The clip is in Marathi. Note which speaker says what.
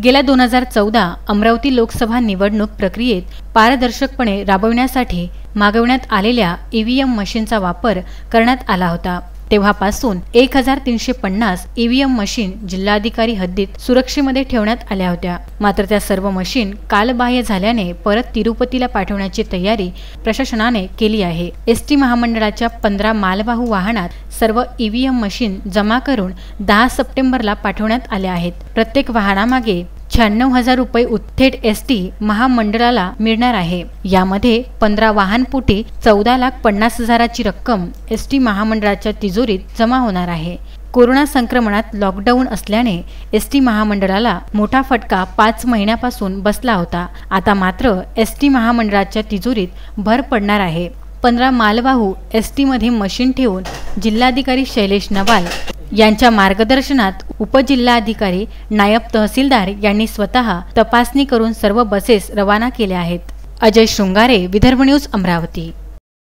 Speaker 1: गेल्या 2014 अमरावती लोकसभा निवडणूक प्रक्रियेत पारदर्शकपणे राबविण्यासाठी मागवण्यात आलेल्या ईव्हीएम मशीनचा वापर करण्यात आला होता। तेव्हापासून 1350 ईव्हीएम मशीन जिल्हाधिकारी हद्दीत सुरक्षेमध्ये ठेवण्यात आल्या होत्या। मात्र त्या सर्व मशीन कालबाह्य झाल्याने परत तिरुपतीला पाठवण्याची तयारी प्रशासनाने केली आहे। एसटी महामंडळाच्या 15 मालवाहू वाहनात सर्व ईव्हीएम मशीन जमा करून 10 सप्टेंबरला पाठवण्यात आल्या आहेत। प्रत्येक वाहनामागे 96,000 रुपये थेट एसटी महामंडळाला मिळणार आहे। यामध्ये 15 वाहनपोटी 14,50,000ची रक्कम एसटी महामंडळाच्या तिजोरीत जमा होणार आहे। कोरोना संक्रमणात लॉकडाऊन असल्याने एसटी महामंडळाला मोठा फटका 5 महिन्यापासून बसला होता। आता मात्र एसटी महामंडळाच्या तिजोरीत भर पडणार आहे। 15 मालवाहू एसटी मध्ये मशीन ठेवून जिल्हाधिकारी शैलेश नवाल यांच्या मार्गदर्शनात उपजिल्हाधिकारी नायब तहसीलदार यांनी स्वतः तपासणी करून सर्व बसेस रवाना केल्या आहेत। अजय शृंगारे, विदर्भ न्यूज, अमरावती।